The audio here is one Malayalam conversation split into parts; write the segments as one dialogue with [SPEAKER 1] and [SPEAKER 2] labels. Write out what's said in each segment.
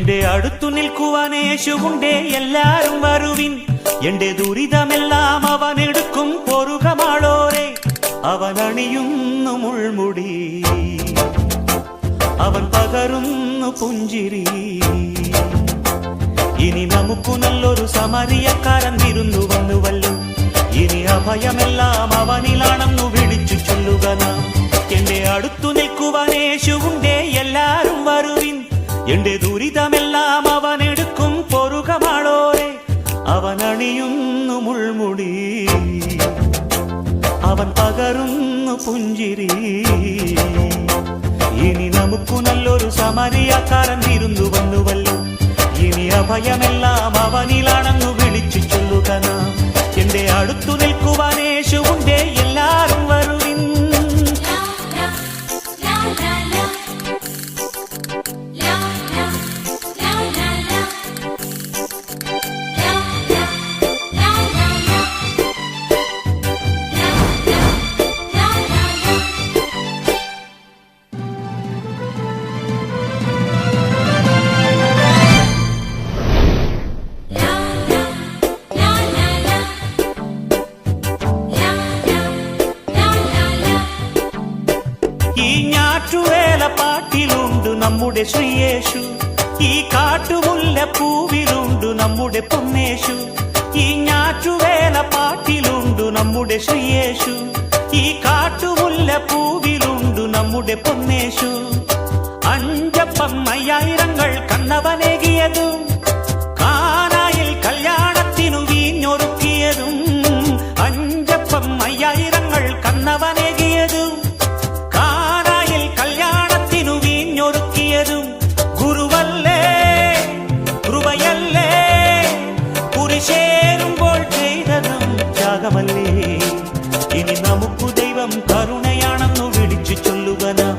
[SPEAKER 1] എന്റെ അടുത്തു നിൽക്കുവാൻ യേശുവുണ്ടേ, എല്ലാരും വരുവിൻ. എന്റെ ദുരിതമെല്ലാം അവനെടുക്കും, പൊറുകമാളോരെ. അവൻ അണിയുന്നു മുൾമുടി, അവൻ പകരുന്നു പുഞ്ചിരി. ഇനി നമുക്കു നല്ലൊരു സമരിയക്കാരൻ വിരുന്നു വന്നുവല്ലോ. ഇനി അഭയമെല്ലാം അവനിലാണെന്നു വിളിച്ചു ചൊല്ലുക നാം. എന്റെ അടുത്തു നിൽക്കുവാൻ യേശുവുണ്ടേ, എല്ലാരും വരുവിൻ. എന്റെ ദുരിതമെല്ലാം അവനെടുക്കും, പൊറുകമാളോരെ. അവൻ അണിയുന്നു മുൾമുടി, അവൻ പകരുന്നു പുഞ്ചിരി. ഇനി നമുക്കു നല്ലൊരു സമരിയക്കാരൻ വിരുന്നു വന്നുവല്ലോ. ഇനി അഭയമെല്ലാം അവനിലാണെന്നു വിളിച്ചു ചൊല്ലുക നാം. എന്റെ അടുത്തു നിൽക്കുവാൻ യേശുവുണ്ടേ, എല്ലാരും വരുവിൻ. ഈ ഞാറ്റുവേല പാട്ടിലുണ്ട് നമ്മുടെ ശ്രീയേശു, ഈ കാട്ടുമുല്ല പൂവിലുണ്ട് നമ്മുടെ പൊന്നേശു. ഈ ഞാറ്റുവേല പാട്ടിലുണ്ട് നമ്മുടെ ശ്രീയേശു, ഈ കാട്ടുമുല്ല പൂവിലുണ്ട് നമ്മുടെ പൊന്നേശു. അഞ്ചപ്പം അയ്യായിരങ്ങൾ കണ്ണവനേകിയതും, കാനായിൽ കല്യാണത്തിനു വീഞ്ഞൊരുക്കിയതും. അഞ്ചപ്പം അയ്യായിരങ്ങൾ കണ്ണവനേകിയതും, ഗുരുവല്ലേ കൃപയല്ലേ കുരിശേറുമ്പോൾ ചെയ്തതും ത്യാഗമല്ലേ. ഇനി നമുക്കു ദൈവം കരുണയാണെന്നു വിളിച്ചു ചൊല്ലുക നാം.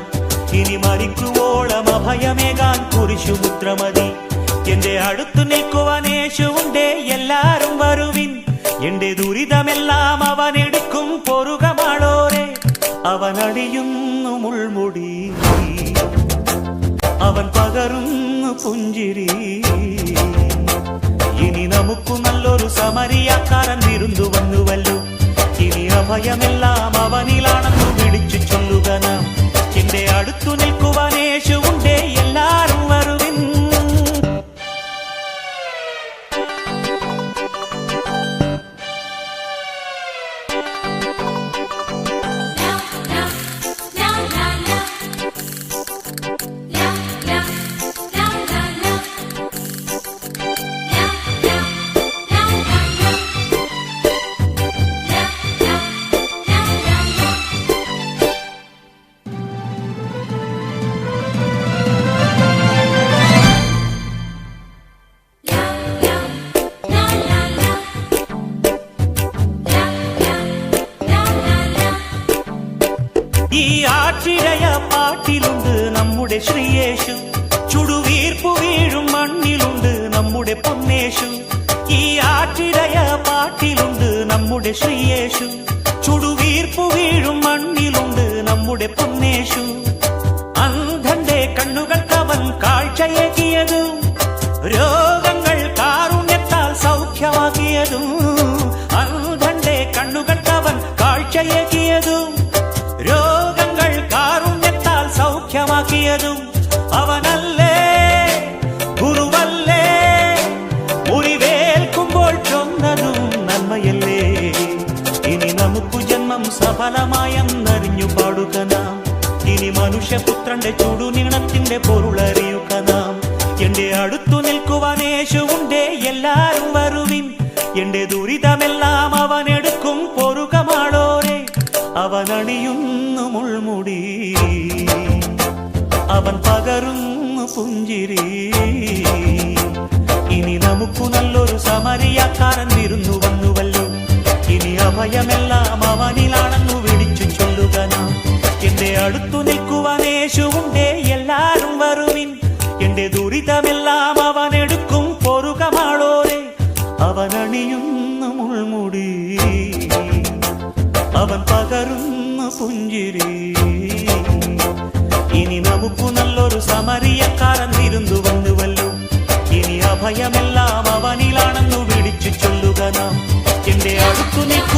[SPEAKER 1] ഇനി മരിക്കുവോളം അഭയമേകാൻ കുരിശുമുദ്രമതി. എന്റെ അടുത്തു നിൽക്കുവാൻ യേശുവുണ്ടേ, എല്ലാരും വരുവിൻ. എന്റെ ദുരിതമെല്ലാം അവനെടുക്കും, പൊറുകമാളോരെ. അവൻ അണിയുന്നു മുൾമുടി, അവൻ പകരുന്നു പുഞ്ചിരി. ഇനി നമുക്കു നല്ലൊരു സമരിയക്കാരൻ വിരുന്നു വന്നുവല്ലോ. ഇനി അഭയമെല്ലാം അവനിലാണെന്നു വിളിച്ചു ചൊല്ലുക നാം. എന്റെ അടുത്തു നിൽക്കുവാൻ യേശുവുണ്ടേ, എല്ലാരും വരുവിൻ. ഈ ആറ്റിഴയ പാട്ടിലുണ്ട് നമ്മുടെ ശ്രീയേശു, ചുടുവീർപ്പു വീഴും മണ്ണിലുണ്ട് നമ്മുടെ പൊന്നേശു. ഈ ആറ്റിഴയ പാട്ടിലുണ്ട് നമ്മുടെ ശ്രീയേശു, ചുടുവീർപ്പു വീഴും മണ്ണിലുണ്ട് നമ്മുടെ പൊന്നേശു. അന്ധന്റെ കണ്ണുകൾക്കവൻ കാഴ്ചയേകിയതും, രോഗങ്ങൾ കാരുണ്യത്താൽ സൗഖ്യമാക്കിയതും. അന്ധന്റെ കണ്ണുകൾക്കവൻ കാഴ്ചയേകിയതും, രോഗങ്ങൾ കാരുണ്യത്താൽ സൗഖ്യമാക്കിയതും. അവനല്ലേ ഗുരുവല്ലേ, മുറിവേൽക്കുമ്പോൾ ചൊന്നതും നന്മയല്ലേ. ഇനി നമുക്കു ജന്മം സഫലമായെന്നറിഞ്ഞു പാടുക നാം. ഇനി മനുഷ്യപുത്രന്റെ ചുടുനീളത്തിന്റെ പൊരുളറിയുക നാം. എന്റെ അടുത്തു നിൽക്കുവാൻ യേശുവുണ്ടേ, എല്ലാരും വരുവിൻ. എന്റെ ദുരിതമെല്ലാം അവനെടുക്കും, പൊറുകമാളോരെ. അവൻ അണിയുന്നു മുൾമുടി, അവൻ പകരുന്നു പുഞ്ചിരി. ഇനി നമുക്കു നല്ലൊരു സമരിയക്കാരൻ വിരുന്നു വന്നുവല്ലോ. ഇനി അഭയമെല്ലാം അവനിലാണെന്നു വിളിച്ചു ചൊല്ലുക നാം. എന്റെ അടുത്തു നിൽക്കുവാൻ യേശുവുണ്ടേ, എല്ലാരും വരുവിൻ. എന്റെ ദുരിതമെല്ലാം അവനെടുക്കും, പൊറുകമാളോരെ. അവൻ അണിയുന്നു മുൾമുടി, അവൻ പകരുന്നു പുഞ്ചിരി. ഇനി നമുക്കു നല്ലൊരു സമരിയക്കാരൻ വിരുന്നു വന്നുവല്ലോ. അഭയമെല്ലാം അവനിലാണെന്നു വിളിച്ചു ചൊല്ലുക നാം. എന്റെ അടുത്തു നിൽക്കും